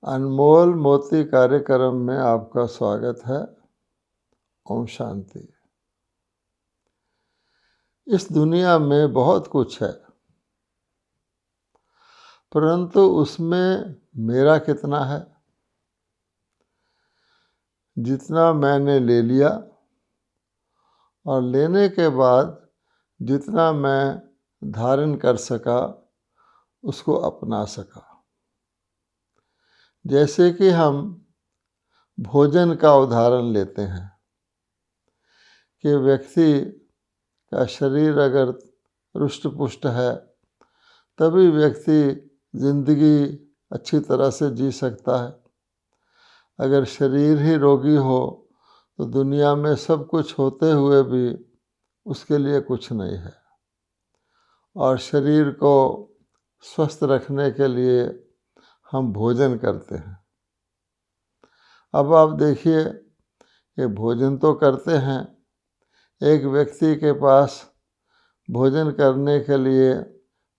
अनमोल मोती कार्यक्रम में आपका स्वागत है। ओम शांति। इस दुनिया में बहुत कुछ है, परंतु उसमें मेरा कितना है? जितना मैंने ले लिया और लेने के बाद जितना मैं धारण कर सका उसको अपना सका। जैसे कि हम भोजन का उदाहरण लेते हैं कि व्यक्ति का शरीर अगर रुष्ट पुष्ट है तभी व्यक्ति जिंदगी अच्छी तरह से जी सकता है। अगर शरीर ही रोगी हो तो दुनिया में सब कुछ होते हुए भी उसके लिए कुछ नहीं है। और शरीर को स्वस्थ रखने के लिए हम भोजन करते हैं। अब आप देखिए कि भोजन तो करते हैं, एक व्यक्ति के पास भोजन करने के लिए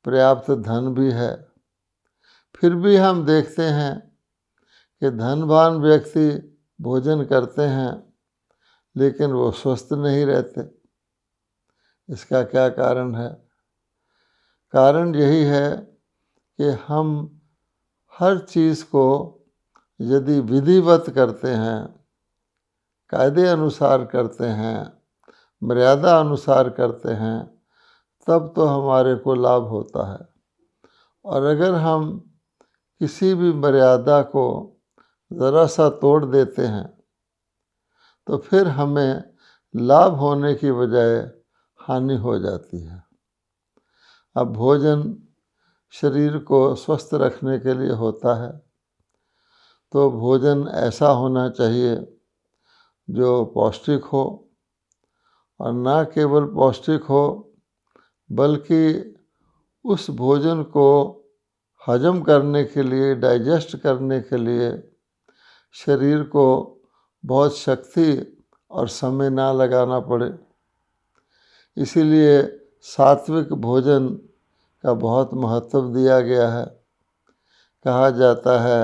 पर्याप्त धन भी है, फिर भी हम देखते हैं कि धनवान व्यक्ति भोजन करते हैं लेकिन वो स्वस्थ नहीं रहते। इसका क्या कारण है? कारण यही है कि हम हर चीज़ को यदि विधिवत करते हैं, कायदे अनुसार करते हैं, मर्यादा अनुसार करते हैं, तब तो हमारे को लाभ होता है। और अगर हम किसी भी मर्यादा को ज़रा सा तोड़ देते हैं तो फिर हमें लाभ होने की बजाय हानि हो जाती है। अब भोजन शरीर को स्वस्थ रखने के लिए होता है, तो भोजन ऐसा होना चाहिए जो पौष्टिक हो, और ना केवल पौष्टिक हो बल्कि उस भोजन को हजम करने के लिए, डाइजेस्ट करने के लिए शरीर को बहुत शक्ति और समय ना लगाना पड़े। इसीलिए सात्विक भोजन का बहुत महत्व दिया गया है। कहा जाता है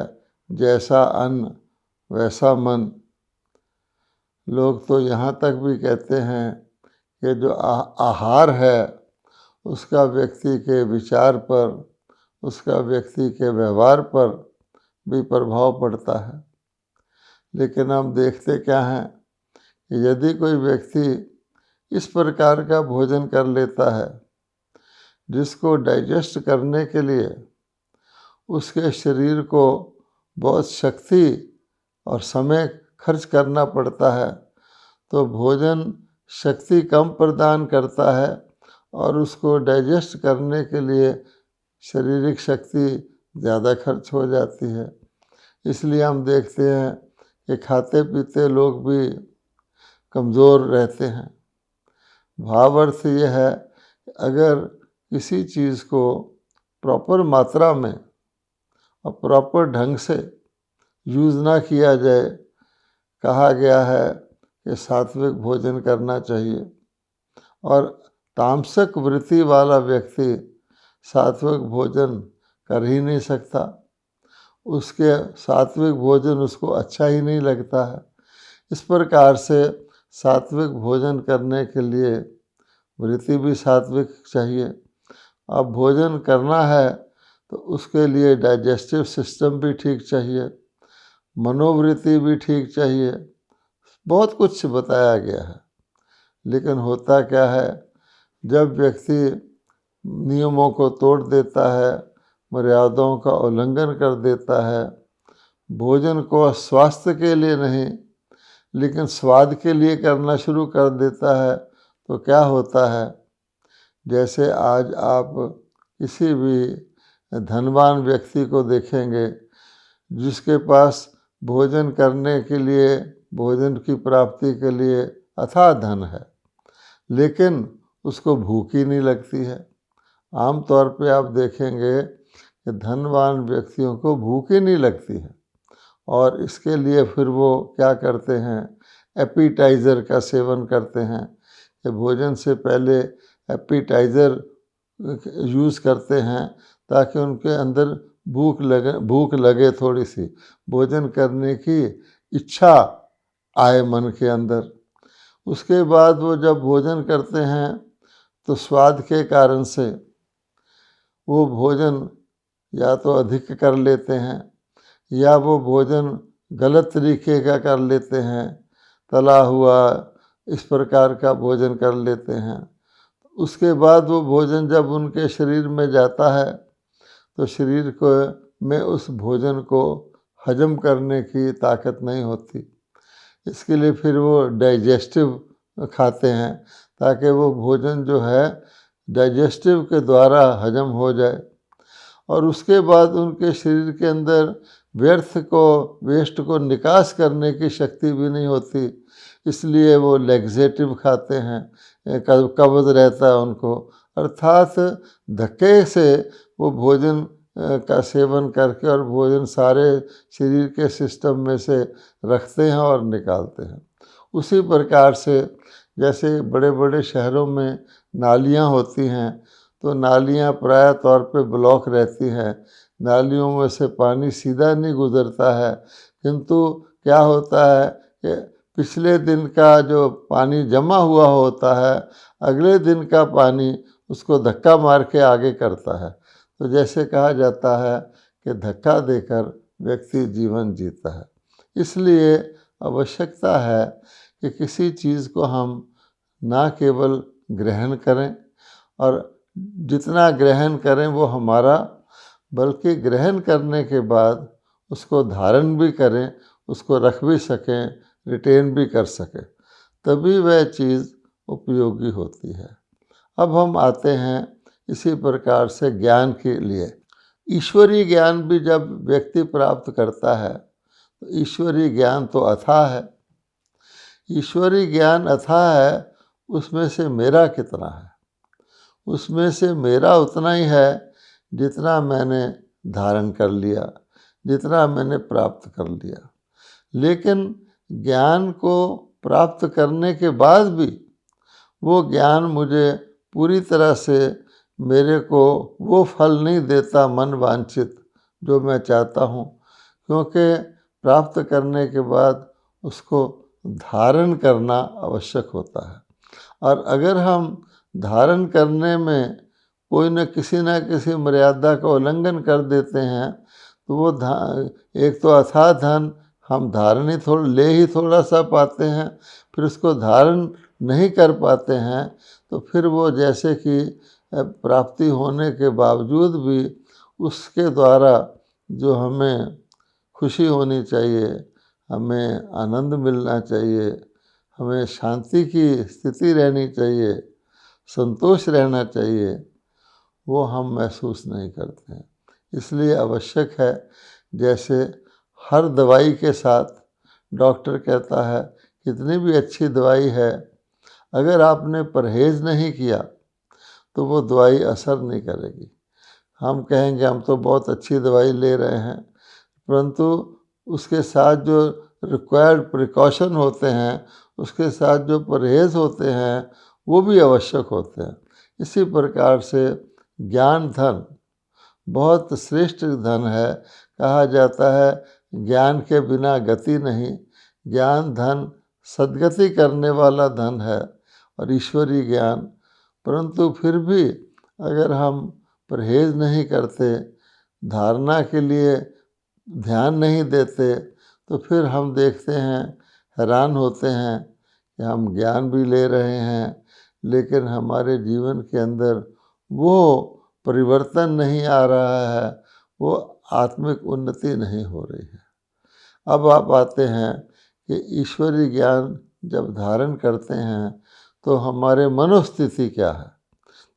जैसा अन्न वैसा मन। लोग तो यहाँ तक भी कहते हैं कि जो आहार है उसका व्यक्ति के विचार पर, उसका व्यक्ति के व्यवहार पर भी प्रभाव पड़ता है। लेकिन हम देखते क्या हैं कि यदि कोई व्यक्ति इस प्रकार का भोजन कर लेता है जिसको डाइजेस्ट करने के लिए उसके शरीर को बहुत शक्ति और समय खर्च करना पड़ता है, तो भोजन शक्ति कम प्रदान करता है और उसको डाइजेस्ट करने के लिए शारीरिक शक्ति ज़्यादा खर्च हो जाती है। इसलिए हम देखते हैं कि खाते पीते लोग भी कमज़ोर रहते हैं। भाव अर्थ ये है कि अगर किसी चीज़ को प्रॉपर मात्रा में और प्रॉपर ढंग से यूज़ ना किया जाए, कहा गया है कि सात्विक भोजन करना चाहिए। और तामसिक वृत्ति वाला व्यक्ति सात्विक भोजन कर ही नहीं सकता, उसके सात्विक भोजन उसको अच्छा ही नहीं लगता है। इस प्रकार से सात्विक भोजन करने के लिए वृत्ति भी सात्विक चाहिए। अब भोजन करना है तो उसके लिए डाइजेस्टिव सिस्टम भी ठीक चाहिए, मनोवृत्ति भी ठीक चाहिए, बहुत कुछ बताया गया है। लेकिन होता क्या है, जब व्यक्ति नियमों को तोड़ देता है, मर्यादाओं का उल्लंघन कर देता है, भोजन को स्वास्थ्य के लिए नहीं लेकिन स्वाद के लिए करना शुरू कर देता है, तो क्या होता है, जैसे आज आप किसी भी धनवान व्यक्ति को देखेंगे जिसके पास भोजन करने के लिए, भोजन की प्राप्ति के लिए अथाह धन है, लेकिन उसको भूख ही नहीं लगती है। आम तौर पे आप देखेंगे कि धनवान व्यक्तियों को भूख ही नहीं लगती है, और इसके लिए फिर वो क्या करते हैं, एपिटाइज़र का सेवन करते हैं कि भोजन से पहले एपिटाइज़र यूज़ करते हैं ताकि उनके अंदर भूख लगे, थोड़ी सी भोजन करने की इच्छा आए मन के अंदर। उसके बाद वो जब भोजन करते हैं तो स्वाद के कारण से वो भोजन या तो अधिक कर लेते हैं या वो भोजन गलत तरीके का कर लेते हैं, तला हुआ इस प्रकार का भोजन कर लेते हैं। उसके बाद वो भोजन जब उनके शरीर में जाता है तो शरीर को में उस भोजन को हजम करने की ताकत नहीं होती। इसके लिए फिर वो डाइजेस्टिव खाते हैं ताकि वो भोजन जो है डाइजेस्टिव के द्वारा हजम हो जाए। और उसके बाद उनके शरीर के अंदर वेस्ट को निकास करने की शक्ति भी नहीं होती, इसलिए वो लैक्सेटिव खाते हैं, कब्ज रहता है उनको। अर्थात धक्के से वो भोजन का सेवन करके और भोजन सारे शरीर के सिस्टम में से रखते हैं और निकालते हैं। उसी प्रकार से जैसे बड़े बड़े शहरों में नालियाँ होती हैं तो नालियाँ प्राय तौर पे ब्लॉक रहती हैं, नालियों में से पानी सीधा नहीं गुजरता है, किंतु क्या होता है कि पिछले दिन का जो पानी जमा हुआ होता है अगले दिन का पानी उसको धक्का मार के आगे करता है। तो जैसे कहा जाता है कि धक्का देकर व्यक्ति जीवन जीता है। इसलिए आवश्यकता है कि किसी चीज़ को हम ना केवल ग्रहण करें और जितना ग्रहण करें वो हमारा, बल्कि ग्रहण करने के बाद उसको धारण भी करें, उसको रख भी सकें, रिटेन भी कर सकें, तभी वह चीज़ उपयोगी होती है। अब हम आते हैं इसी प्रकार से ज्ञान के लिए। ईश्वरीय ज्ञान भी जब व्यक्ति प्राप्त करता है तो ईश्वरीय ज्ञान तो अथाह है। ईश्वरीय ज्ञान अथाह है, उसमें से मेरा कितना है? उसमें से मेरा उतना ही है जितना मैंने धारण कर लिया, जितना मैंने प्राप्त कर लिया। लेकिन ज्ञान को प्राप्त करने के बाद भी वो ज्ञान मुझे पूरी तरह से मेरे को वो फल नहीं देता मन वांछित जो मैं चाहता हूँ, क्योंकि प्राप्त करने के बाद उसको धारण करना आवश्यक होता है। और अगर हम धारण करने में कोई न किसी मर्यादा का उल्लंघन कर देते हैं तो वो एक तो अथाह धन हम धारण ही थोड़ा सा पाते हैं, फिर उसको धारण नहीं कर पाते हैं, तो फिर वो जैसे कि प्राप्ति होने के बावजूद भी उसके द्वारा जो हमें खुशी होनी चाहिए, हमें आनंद मिलना चाहिए, हमें शांति की स्थिति रहनी चाहिए, संतोष रहना चाहिए, वो हम महसूस नहीं करते हैं। इसलिए आवश्यक है, जैसे हर दवाई के साथ डॉक्टर कहता है कितनी भी अच्छी दवाई है, अगर आपने परहेज़ नहीं किया तो वो दवाई असर नहीं करेगी। हम कहेंगे हम तो बहुत अच्छी दवाई ले रहे हैं, परंतु उसके साथ जो रिक्वायर्ड प्रिकॉशन होते हैं, उसके साथ जो परहेज़ होते हैं, वो भी आवश्यक होते हैं। इसी प्रकार से ज्ञान धन बहुत श्रेष्ठ धन है। कहा जाता है ज्ञान के बिना गति नहीं, ज्ञान धन सद्गति करने वाला धन है और ईश्वरीय ज्ञान। परंतु फिर भी अगर हम परहेज़ नहीं करते, धारणा के लिए ध्यान नहीं देते, तो फिर हम देखते हैं, हैरान होते हैं कि हम ज्ञान भी ले रहे हैं लेकिन हमारे जीवन के अंदर वो परिवर्तन नहीं आ रहा है, वो आत्मिक उन्नति नहीं हो रही है। अब आप आते हैं कि ईश्वरीय ज्ञान जब धारण करते हैं तो हमारे मनोस्थिति क्या है।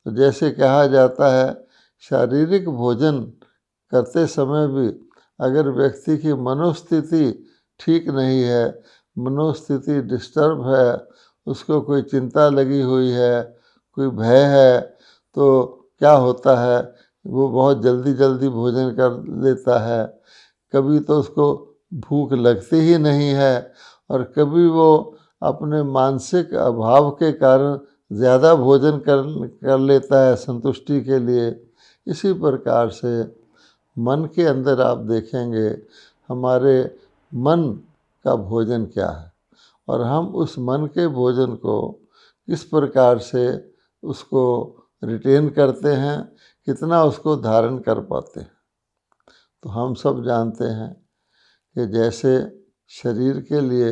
तो जैसे कहा जाता है शारीरिक भोजन करते समय भी अगर व्यक्ति की मनोस्थिति ठीक नहीं है, मनोस्थिति डिस्टर्ब है, उसको कोई चिंता लगी हुई है, कोई भय है, तो क्या होता है वो बहुत जल्दी जल्दी भोजन कर लेता है। कभी तो उसको भूख लगती ही नहीं है और कभी वो अपने मानसिक अभाव के कारण ज़्यादा भोजन कर लेता है संतुष्टि के लिए। इसी प्रकार से मन के अंदर आप देखेंगे हमारे मन का भोजन क्या है और हम उस मन के भोजन को किस प्रकार से उसको रिटेन करते हैं, कितना उसको धारण कर पाते हैं। तो हम सब जानते हैं कि जैसे शरीर के लिए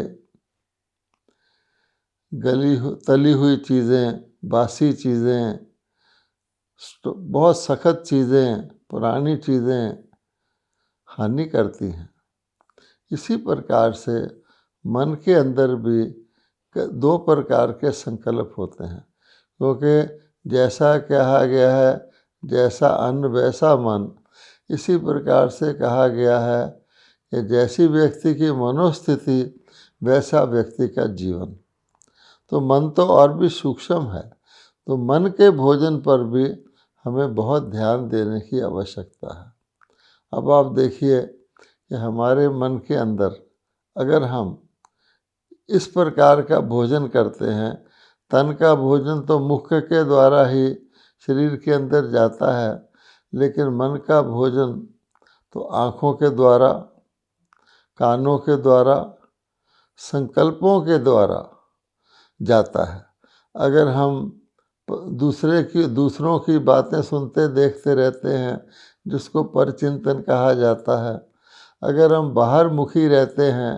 तली हुई चीज़ें, बासी चीज़ें, बहुत सख्त चीज़ें, पुरानी चीज़ें हानि करती हैं, इसी प्रकार से मन के अंदर भी दो प्रकार के संकल्प होते हैं। क्योंकि जैसा कहा गया है जैसा अन्न वैसा मन, इसी प्रकार से कहा गया है कि जैसी व्यक्ति की मनोस्थिति वैसा व्यक्ति का जीवन। तो मन तो और भी सूक्ष्म है, तो मन के भोजन पर भी हमें बहुत ध्यान देने की आवश्यकता है। अब आप देखिए कि हमारे मन के अंदर अगर हम इस प्रकार का भोजन करते हैं, तन का भोजन तो मुख के द्वारा ही शरीर के अंदर जाता है, लेकिन मन का भोजन तो आँखों के द्वारा, कानों के द्वारा, संकल्पों के द्वारा जाता है। अगर हम दूसरों की बातें सुनते देखते रहते हैं, जिसको परचिंतन कहा जाता है, अगर हम बाहर मुखी रहते हैं,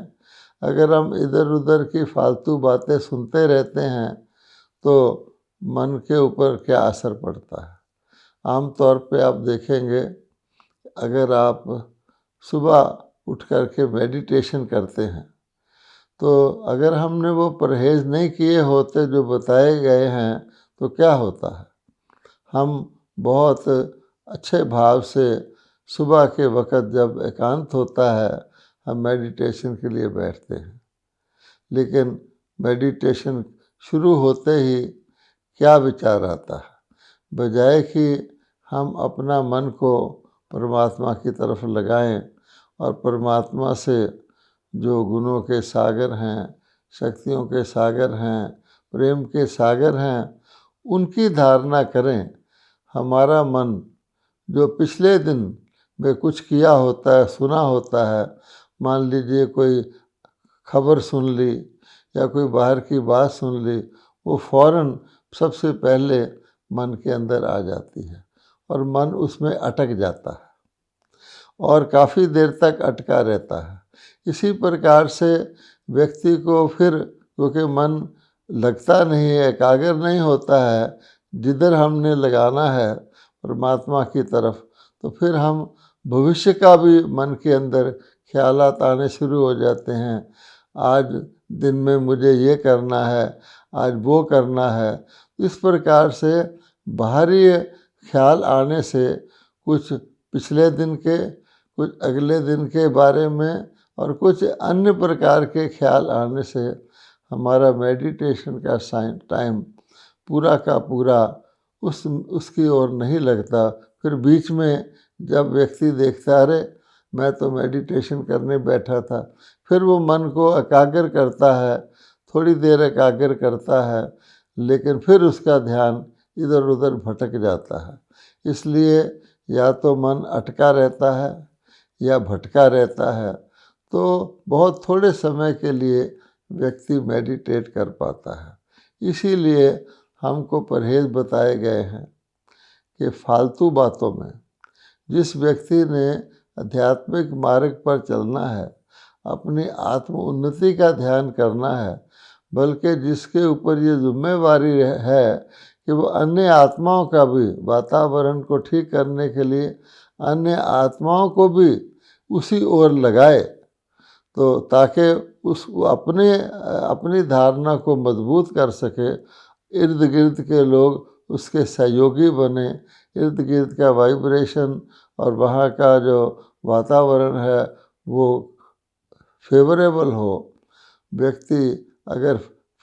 अगर हम इधर उधर की फालतू बातें सुनते रहते हैं, तो मन के ऊपर क्या असर पड़ता है। आम तौर पे आप देखेंगे, अगर आप सुबह उठ कर के मेडिटेशन करते हैं, तो अगर हमने वो परहेज़ नहीं किए होते जो बताए गए हैं, तो क्या होता है, हम बहुत अच्छे भाव से सुबह के वक़्त जब एकांत होता है, हम मेडिटेशन के लिए बैठते हैं। लेकिन मेडिटेशन शुरू होते ही क्या विचार आता है, बजाय कि हम अपना मन को परमात्मा की तरफ लगाएं और परमात्मा से जो गुणों के सागर हैं, शक्तियों के सागर हैं, प्रेम के सागर हैं, उनकी धारणा करें। हमारा मन जो पिछले दिन में कुछ किया होता है, सुना होता है, मान लीजिए कोई खबर सुन ली या कोई बाहर की बात सुन ली, वो फ़ौरन सबसे पहले मन के अंदर आ जाती है और मन उसमें अटक जाता है और काफ़ी देर तक अटका रहता है। इसी प्रकार से व्यक्ति को फिर, क्योंकि मन लगता नहीं है, एकाग्र नहीं होता है जिधर हमने लगाना है परमात्मा की तरफ, तो फिर हम भविष्य का भी मन के अंदर ख्यालात आने शुरू हो जाते हैं। आज दिन में मुझे ये करना है, आज वो करना है। इस प्रकार से बाहरी ख्याल आने से कुछ पिछले दिन के, कुछ अगले दिन के बारे में और कुछ अन्य प्रकार के ख्याल आने से हमारा मेडिटेशन का टाइम पूरा का पूरा उसकी ओर नहीं लगता। फिर बीच में जब व्यक्ति देखता, अरे मैं तो मेडिटेशन करने बैठा था, फिर वो मन को एकाग्र करता है, थोड़ी देर एकाग्र करता है, लेकिन फिर उसका ध्यान इधर उधर भटक जाता है। इसलिए या तो मन अटका रहता है या भटका रहता है, तो बहुत थोड़े समय के लिए व्यक्ति मेडिटेट कर पाता है। इसीलिए हमको परहेज़ बताए गए हैं कि फालतू बातों में, जिस व्यक्ति ने आध्यात्मिक मार्ग पर चलना है, अपनी आत्म उन्नति का ध्यान करना है, बल्कि जिसके ऊपर ये जिम्मेवारी है कि वो अन्य आत्माओं का भी, वातावरण को ठीक करने के लिए अन्य आत्माओं को भी उसी ओर लगाए, तो ताकि अपनी धारणा को मजबूत कर सके, इर्द गिर्द के लोग उसके सहयोगी बने, इर्द गिर्द का वाइब्रेशन और वहाँ का जो वातावरण है वो फेवरेबल हो। व्यक्ति अगर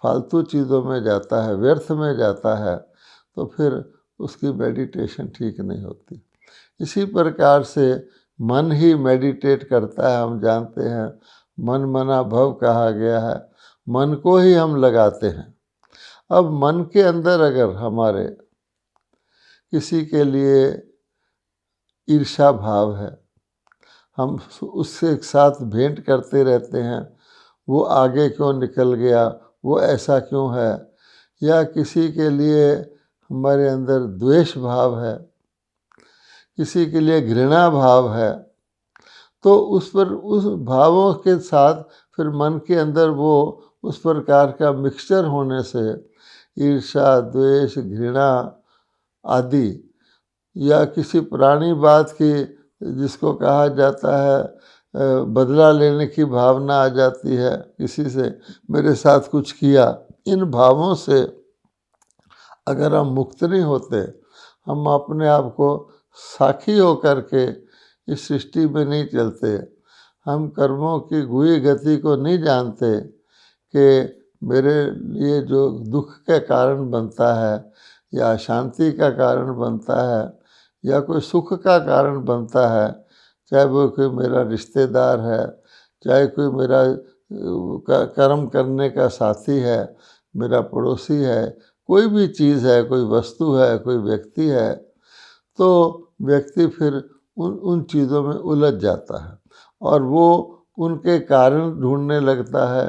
फालतू चीज़ों में जाता है, व्यर्थ में जाता है, तो फिर उसकी मेडिटेशन ठीक नहीं होती। इसी प्रकार से मन ही मेडिटेट करता है। हम जानते हैं मन मना भव कहा गया है, मन को ही हम लगाते हैं। अब मन के अंदर अगर हमारे किसी के लिए ईर्ष्या भाव है। हम उससे एक साथ भेंट करते रहते हैं, वो आगे क्यों निकल गया, वो ऐसा क्यों है, या किसी के लिए हमारे अंदर द्वेष भाव है, किसी के लिए घृणा भाव है, तो उस पर उस भावों के साथ फिर मन के अंदर वो उस प्रकार का मिक्सचर होने से ईर्ष्या, द्वेष, घृणा आदि, या किसी पुरानी बात की जिसको कहा जाता है बदला लेने की भावना आ जाती है, किसी से मेरे साथ कुछ किया, इन भावों से अगर हम मुक्त नहीं होते, हम अपने आप को साखी होकर के इस सृष्टि में नहीं चलते, हम कर्मों की गुई गति को नहीं जानते कि मेरे लिए जो दुख के कारण बनता है या अशांति का कारण बनता है या कोई सुख का कारण बनता है, चाहे वो कोई मेरा रिश्तेदार है, चाहे कोई मेरा कर्म करने का साथी है, मेरा पड़ोसी है, कोई भी चीज़ है, कोई वस्तु है, कोई व्यक्ति है, तो व्यक्ति फिर उन चीज़ों में उलझ जाता है और वो उनके कारण ढूंढने लगता है,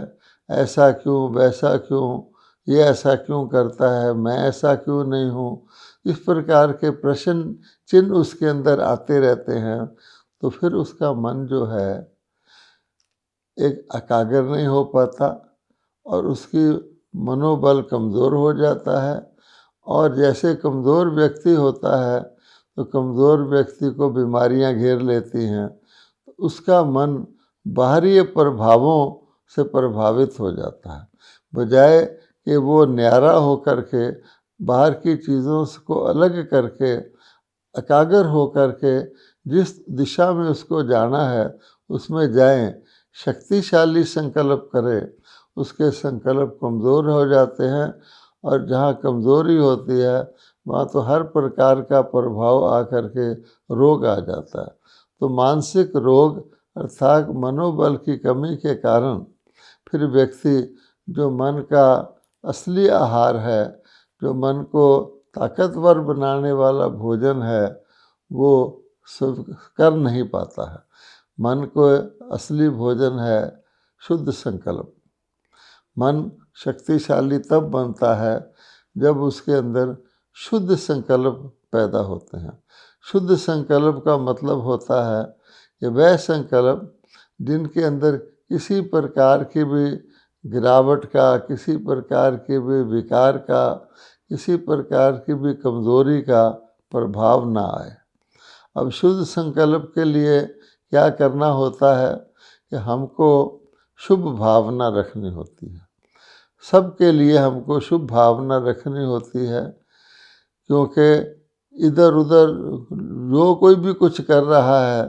ऐसा क्यों, वैसा क्यों, ये ऐसा क्यों करता है, मैं ऐसा क्यों नहीं हूँ। इस प्रकार के प्रश्न चिन्ह उसके अंदर आते रहते हैं, तो फिर उसका मन जो है एक एकाग्र नहीं हो पाता और उसकी मनोबल कमज़ोर हो जाता है। और जैसे कमज़ोर व्यक्ति होता है तो कमज़ोर व्यक्ति को बीमारियां घेर लेती हैं, तो उसका मन बाहरी प्रभावों से प्रभावित हो जाता है, बजाय कि वो न्यारा होकर के बाहर की चीज़ों को अलग करके एकाग्र होकर के जिस दिशा में उसको जाना है उसमें जाएं, शक्तिशाली संकल्प करें। उसके संकल्प कमज़ोर हो जाते हैं और जहाँ कमज़ोरी होती है वहाँ तो हर प्रकार का प्रभाव आकर के रोग आ जाता है। तो मानसिक रोग अर्थात मनोबल की कमी के कारण फिर व्यक्ति जो मन का असली आहार है, जो मन को ताकतवर बनाने वाला भोजन है, वो सब कर नहीं पाता है। मन को असली भोजन है शुद्ध संकल्प। मन शक्तिशाली तब बनता है जब उसके अंदर शुद्ध संकल्प पैदा होते हैं। शुद्ध संकल्प का मतलब होता है कि वह संकल्प जिनके अंदर किसी प्रकार की भी गिरावट का, किसी प्रकार के भी विकार का, किसी प्रकार की भी कमज़ोरी का प्रभाव ना आए। अब शुद्ध संकल्प के लिए क्या करना होता है कि हमको शुभ भावना रखनी होती है। सबके लिए हमको शुभ भावना रखनी होती है, क्योंकि इधर उधर जो कोई भी कुछ कर रहा है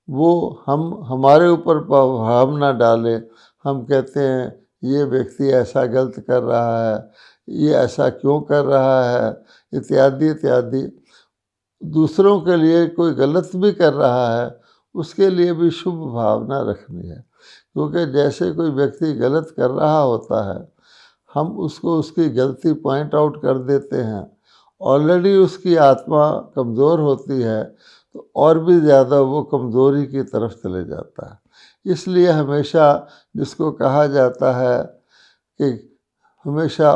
वो हमारे ऊपर प्रभाव ना डाले। हम कहते हैं ये व्यक्ति ऐसा गलत कर रहा है, ये ऐसा क्यों कर रहा है, इत्यादि इत्यादि। दूसरों के लिए कोई गलत भी कर रहा है उसके लिए भी शुभ भावना रखनी है, क्योंकि जैसे कोई व्यक्ति गलत कर रहा होता है हम उसको उसकी गलती पॉइंट आउट कर देते हैं, ऑलरेडी उसकी आत्मा कमज़ोर होती है तो और भी ज़्यादा वो कमज़ोरी की तरफ चले जाता है। इसलिए हमेशा जिसको कहा जाता है कि हमेशा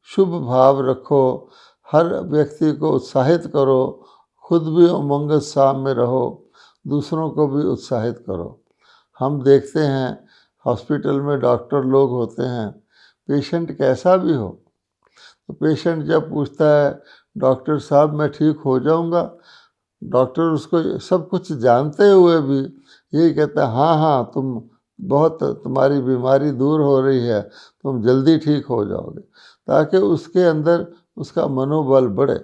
शुभ भाव रखो, हर व्यक्ति को उत्साहित करो, खुद भी उमंग उत्साह में रहो, दूसरों को भी उत्साहित करो। हम देखते हैं हॉस्पिटल में डॉक्टर लोग होते हैं, पेशेंट कैसा भी हो तो पेशेंट जब पूछता है डॉक्टर साहब मैं ठीक हो जाऊंगा, डॉक्टर उसको सब कुछ जानते हुए भी यही कहता है हाँ हाँ तुम्हारी बीमारी दूर हो रही है, तुम जल्दी ठीक हो जाओगे, ताकि उसके अंदर उसका मनोबल बढ़े।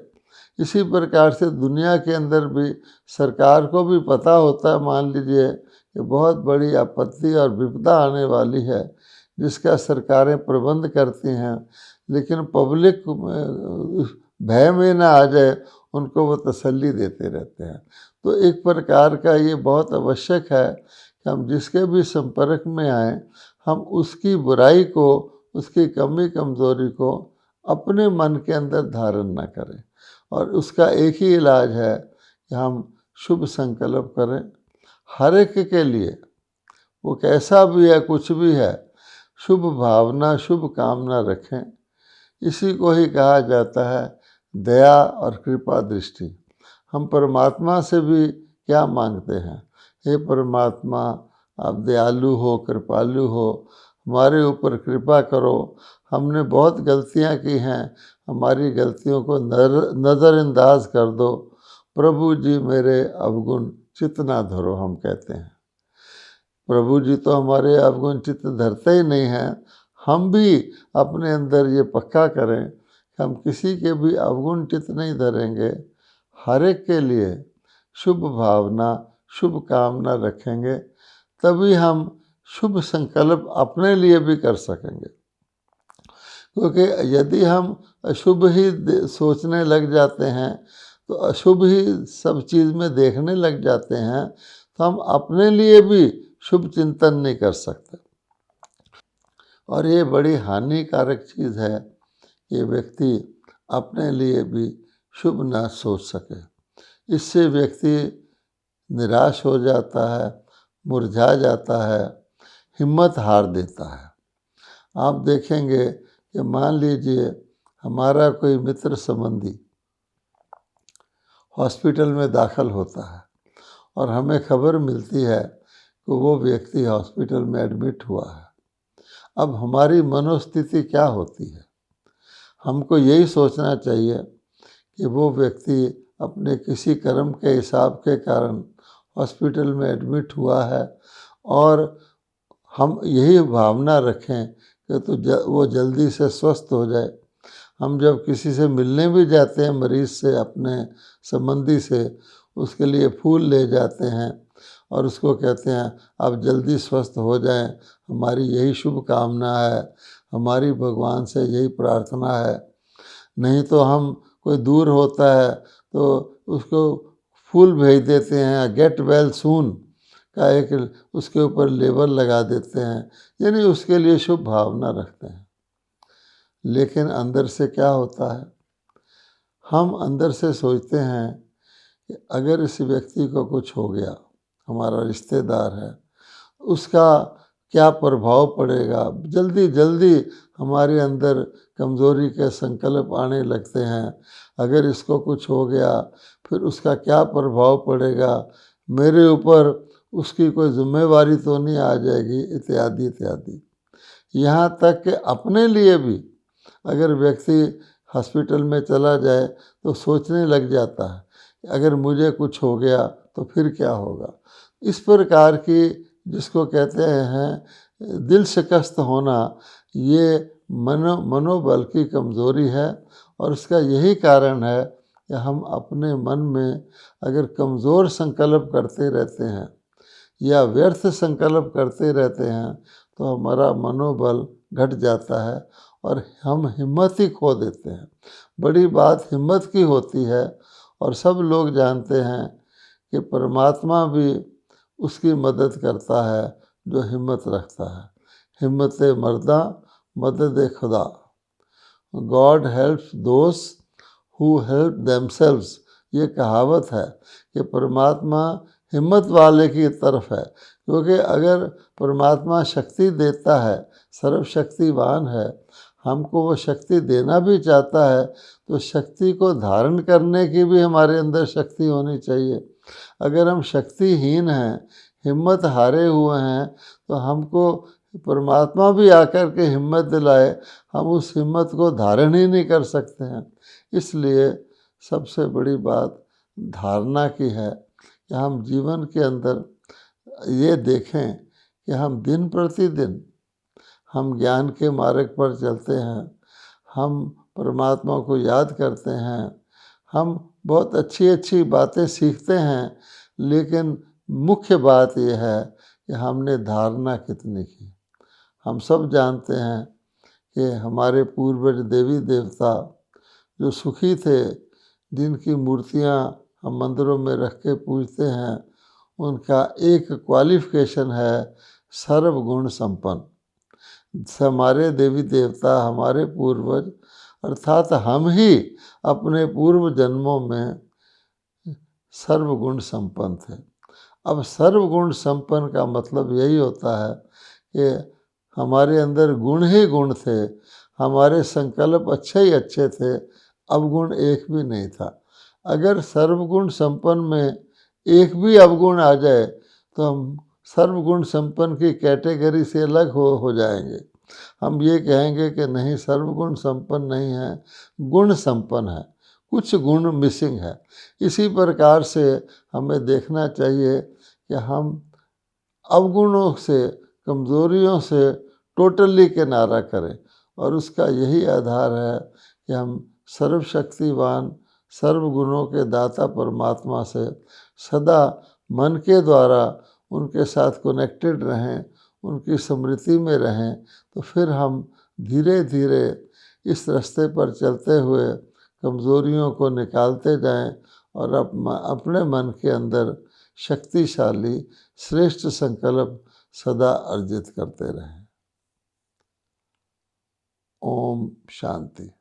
इसी प्रकार से दुनिया के अंदर भी सरकार को भी पता होता है, मान लीजिए कि बहुत बड़ी आपत्ति और विपदा आने वाली है जिसका सरकारें प्रबंध करती हैं, लेकिन पब्लिक भय में ना आ जाए उनको वो तसल्ली देते रहते हैं। तो एक प्रकार का ये बहुत आवश्यक है कि हम जिसके भी संपर्क में आए हम उसकी बुराई को, उसकी कमी कमज़ोरी को अपने मन के अंदर धारण ना करें, और उसका एक ही इलाज है कि हम शुभ संकल्प करें हर एक के लिए, वो कैसा भी है, कुछ भी है, शुभ भावना शुभ कामना रखें। इसी को ही कहा जाता है दया और कृपा दृष्टि। हम परमात्मा से भी क्या मांगते हैं, हे परमात्मा आप दयालु हो, कृपालु हो, हमारे ऊपर कृपा करो, हमने बहुत गलतियां की हैं, हमारी गलतियों को नज़रअंदाज कर दो, प्रभु जी मेरे अवगुण चित्त ना धरो। हम कहते हैं प्रभु जी तो हमारे अवगुण चित्त धरते ही नहीं हैं। हम भी अपने अंदर ये पक्का करें कि हम किसी के भी अवगुण चित्त नहीं धरेंगे, हर एक के लिए शुभ भावना शुभ कामना रखेंगे, तभी हम शुभ संकल्प अपने लिए भी कर सकेंगे। क्योंकि यदि हम अशुभ ही सोचने लग जाते हैं, तो अशुभ ही सब चीज़ में देखने लग जाते हैं, तो हम अपने लिए भी शुभ चिंतन नहीं कर सकते। और ये बड़ी हानिकारक चीज़ है कि व्यक्ति अपने लिए भी शुभ ना सोच सके। इससे व्यक्ति निराश हो जाता है, मुरझा जाता है, हिम्मत हार देता है। आप देखेंगे कि मान लीजिए हमारा कोई मित्र संबंधी हॉस्पिटल में दाखिल होता है और हमें खबर मिलती है कि वो व्यक्ति हॉस्पिटल में एडमिट हुआ है। अब हमारी मनोस्थिति क्या होती है? हमको यही सोचना चाहिए कि वो व्यक्ति अपने किसी कर्म के हिसाब के कारण हॉस्पिटल में एडमिट हुआ है, और हम यही भावना रखें कि वो जल्दी से स्वस्थ हो जाए। हम जब किसी से मिलने भी जाते हैं, मरीज़ से, अपने संबंधी से, उसके लिए फूल ले जाते हैं और उसको कहते हैं आप जल्दी स्वस्थ हो जाएं, हमारी यही शुभ कामना है, हमारी भगवान से यही प्रार्थना है। नहीं तो हम कोई दूर होता है तो उसको फूल भेज देते हैं, गेट वेल सून का एक उसके ऊपर लेबल लगा देते हैं, यानी उसके लिए शुभ भावना रखते हैं। लेकिन अंदर से क्या होता है? हम अंदर से सोचते हैं कि अगर इस व्यक्ति को कुछ हो गया, हमारा रिश्तेदार है, उसका क्या प्रभाव पड़ेगा। जल्दी जल्दी हमारे अंदर कमज़ोरी के संकल्प आने लगते हैं। अगर इसको कुछ हो गया फिर उसका क्या प्रभाव पड़ेगा, मेरे ऊपर उसकी कोई जिम्मेवारी तो नहीं आ जाएगी, इत्यादि इत्यादि। यहाँ तक कि अपने लिए भी अगर व्यक्ति हॉस्पिटल में चला जाए तो सोचने लग जाता है अगर मुझे कुछ हो गया तो फिर क्या होगा। इस प्रकार की, जिसको कहते हैं दिल शिकस्त होना, ये मनोबल की कमज़ोरी है। और उसका यही कारण है कि हम अपने मन में अगर कमज़ोर संकल्प करते रहते हैं या व्यर्थ संकल्प करते रहते हैं तो हमारा मनोबल घट जाता है और हम हिम्मत ही खो देते हैं। बड़ी बात हिम्मत की होती है, और सब लोग जानते हैं कि परमात्मा भी उसकी मदद करता है जो हिम्मत रखता है। हिम्मत मर्दा मदद खुदा, God helps those who help themselves. ये कहावत है कि परमात्मा हिम्मत वाले की तरफ है, क्योंकि अगर परमात्मा शक्ति देता है, सर्वशक्तिवान है, हमको वो शक्ति देना भी चाहता है, तो शक्ति को धारण करने की भी हमारे अंदर शक्ति होनी चाहिए। अगर हम शक्तिहीन हैं, हिम्मत हारे हुए हैं, तो हमको परमात्मा भी आकर के हिम्मत दिलाए, हम उस हिम्मत को धारण ही नहीं कर सकते हैं। इसलिए सबसे बड़ी बात धारणा की है कि हम जीवन के अंदर ये देखें कि हम दिन प्रतिदिन हम ज्ञान के मार्ग पर चलते हैं, हम परमात्मा को याद करते हैं, हम बहुत अच्छी अच्छी बातें सीखते हैं, लेकिन मुख्य बात यह है कि हमने धारणा कितनी की। हम सब जानते हैं कि हमारे पूर्वज देवी देवता जो सुखी थे, जिनकी मूर्तियाँ हम मंदिरों में रख के पूजते हैं, उनका एक क्वालिफिकेशन है सर्वगुण संपन्न। हमारे देवी देवता, हमारे पूर्वज, अर्थात हम ही अपने पूर्व जन्मों में सर्वगुण संपन्न थे। अब सर्वगुण संपन्न का मतलब यही होता है कि हमारे अंदर गुण ही गुण थे, हमारे संकल्प अच्छे ही अच्छे थे, अवगुण एक भी नहीं था। अगर सर्वगुण संपन्न में एक भी अवगुण आ जाए तो हम सर्वगुण संपन्न की कैटेगरी से अलग हो जाएंगे। हम ये कहेंगे कि नहीं, सर्वगुण संपन्न नहीं है, गुण संपन्न है, कुछ गुण मिसिंग है। इसी प्रकार से हमें देखना चाहिए कि हम अवगुणों से, कमज़ोरियों से टोटली किनारा करें, और उसका यही आधार है कि हम सर्वशक्तिवान सर्वगुणों के दाता परमात्मा से सदा मन के द्वारा उनके साथ कनेक्टेड रहें, उनकी स्मृति में रहें, तो फिर हम धीरे धीरे इस रास्ते पर चलते हुए कमज़ोरियों को निकालते जाएं और अपने मन के अंदर शक्तिशाली श्रेष्ठ संकल्प सदा अर्जित करते रहें। ओम शांति।